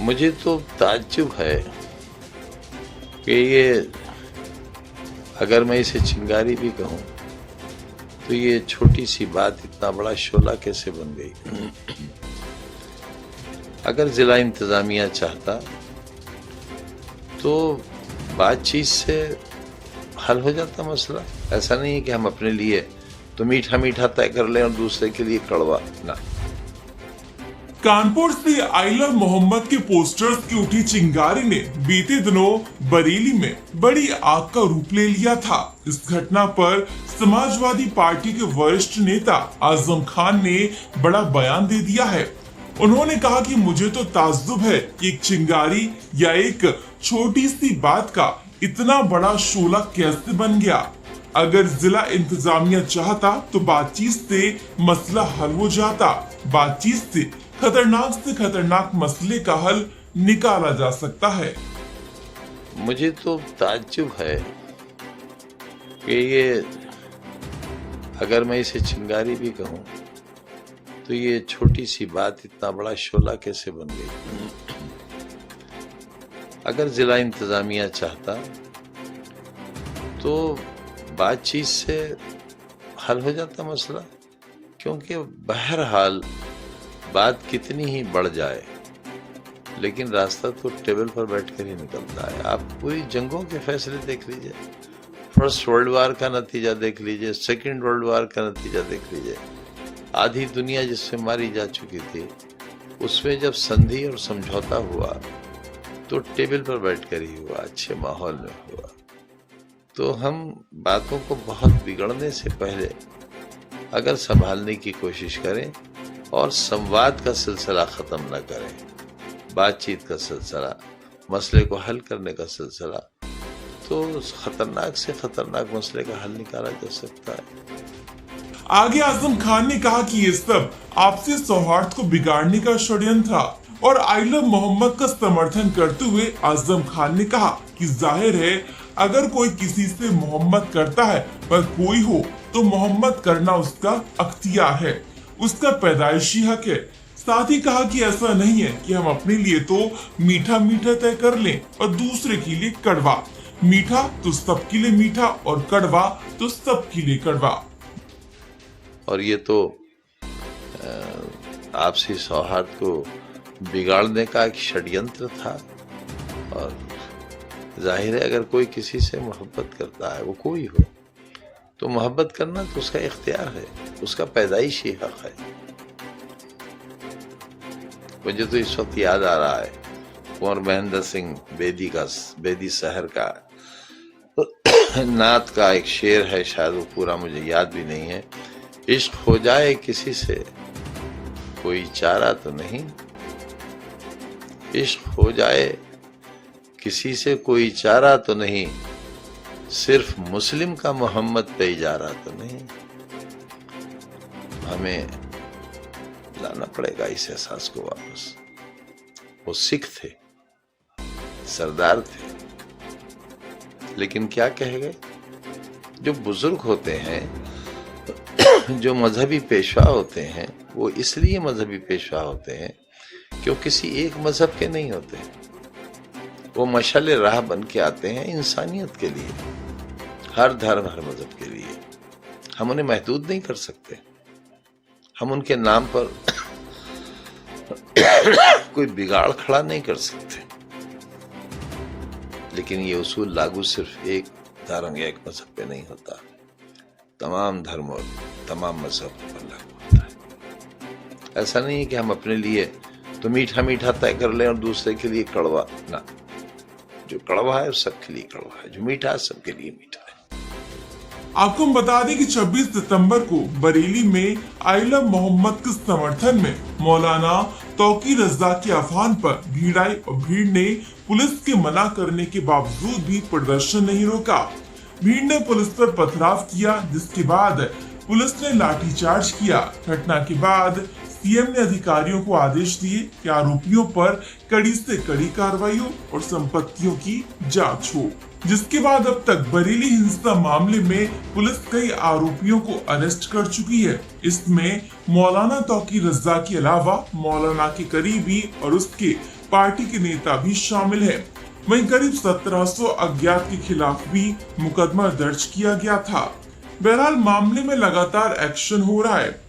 मुझे तो ताज्जुब है कि ये अगर मैं इसे चिंगारी भी कहूँ तो ये छोटी सी बात इतना बड़ा शोला कैसे बन गई। अगर जिला इंतजामिया चाहता तो बातचीत से हल हो जाता मसला। ऐसा नहीं है कि हम अपने लिए तो मीठा मीठा तय कर लें और दूसरे के लिए कड़वा ना। कानपुर से आई लव मोहम्मद के पोस्टर्स की उठी चिंगारी ने बीते दिनों बरेली में बड़ी आग का रूप ले लिया था। इस घटना पर समाजवादी पार्टी के वरिष्ठ नेता आजम खान ने बड़ा बयान दे दिया है। उन्होंने कहा कि मुझे तो ताज्जुब है कि एक चिंगारी या एक छोटी सी बात का इतना बड़ा शोला कैसे बन गया। अगर जिला इंतजामिया चाहता तो बातचीत से मसला हल हो जाता। बातचीत से खतरनाक मसले का हल निकाला जा सकता है। मुझे तो ताज्जुब है कि ये अगर मैं इसे चिंगारी भी कहूँ तो ये छोटी सी बात इतना बड़ा शोला कैसे बन गई। अगर जिला इंतजामिया चाहता तो बातचीत से हल हो जाता मसला, क्योंकि बहरहाल बात कितनी ही बढ़ जाए लेकिन रास्ता तो टेबल पर बैठकर ही निकलता है। आप पूरी जंगों के फैसले देख लीजिए, फर्स्ट वर्ल्ड वार का नतीजा देख लीजिए, सेकेंड वर्ल्ड वार का नतीजा देख लीजिए। आधी दुनिया जिसमें मारी जा चुकी थी उसमें जब संधि और समझौता हुआ तो टेबल पर बैठकर ही हुआ, अच्छे माहौल में हुआ। तो हम बातों को बहुत बिगड़ने से पहले अगर संभालने की कोशिश करें और संवाद का सिलसिला खत्म न करें, बातचीत का सिलसिला, मसले को हल करने का सिलसिला, तो खतरनाक से खतरनाक मसले का हल निकाला जा सकता है। आगे आजम खान ने कहा कि ये सब आपसी सौहार्द को बिगाड़ने का षड्यंत्र था और आई लव मोहम्मद का समर्थन करते हुए आजम खान ने कहा कि जाहिर है अगर कोई किसी से मोहब्बत करता है पर कोई हो तो मोहब्बत करना उसका अख्तियार है, उसका पैदाइशी हक है। साथ ही कहा कि ऐसा नहीं है कि हम अपने लिए तो मीठा मीठा तय कर लें और दूसरे के लिए कड़वा। मीठा तो सबके लिए मीठा और कड़वा तो सबके लिए कड़वा। और ये तो आपसी सौहार्द को बिगाड़ने का एक षड्यंत्र था। और जाहिर है अगर कोई किसी से मोहब्बत करता है, वो कोई हो, तो मोहब्बत करना तो उसका इख्तियार है, उसका पैदाइशी हक है। मुझे तो इस वक्त याद आ रहा है कुंवर महेंद्र सिंह बेदी शहर का नात का एक शेर है, शायद वो पूरा मुझे याद भी नहीं है। इश्क हो जाए किसी से कोई चारा तो नहीं, इश्क हो जाए किसी से कोई चारा तो नहीं, सिर्फ मुस्लिम का मोहम्मद पे इजारा तो नहीं। हमें लाना पड़ेगा इस एहसास को वापस। वो सिख थे, सरदार थे, लेकिन क्या कह गए? जो बुजुर्ग होते हैं, जो मजहबी पेशवा होते हैं, वो इसलिए मजहबी पेशवा होते हैं क्यों किसी एक मजहब के नहीं होते। वो मशाले राह बन के आते हैं इंसानियत के लिए, हर धर्म हर मजहब के लिए। हम उन्हें महदूद नहीं कर सकते, हम उनके नाम पर कोई बिगाड़ खड़ा नहीं कर सकते, लेकिन ये उसूल लागू सिर्फ एक धर्म या एक मजहब पे नहीं होता, तमाम धर्म और तमाम मजहब पर लागू होता है। ऐसा नहीं है कि हम अपने लिए तो मीठा मीठा तय कर लें और दूसरे के लिए कड़वा ना। जो कड़वा है सबके लिए कड़वा है, जो मीठा है सबके लिए मीठा है। आपको हम बता दें कि 26 सितंबर को बरेली में आई लव मोहम्मद के समर्थन में मौलाना तौकी रज़ा के अफान पर भीड़ आई और भीड़ ने पुलिस के मना करने के बावजूद भी प्रदर्शन नहीं रोका। भीड़ ने पुलिस पर पथराव किया, जिसके बाद पुलिस ने लाठीचार्ज किया। घटना के बाद सीएम ने अधिकारियों को आदेश दिए कि आरोपियों पर कड़ी से कड़ी कार्रवाई हो और संपत्तियों की जांच हो, जिसके बाद अब तक बरेली हिंसा मामले में पुलिस कई आरोपियों को अरेस्ट कर चुकी है। इसमें मौलाना तौकी रज़ा के अलावा मौलाना के करीबी और उसके पार्टी के नेता भी शामिल हैं। वहीं करीब 1700 अज्ञात के खिलाफ भी मुकदमा दर्ज किया गया था। बहरहाल मामले में लगातार एक्शन हो रहा है।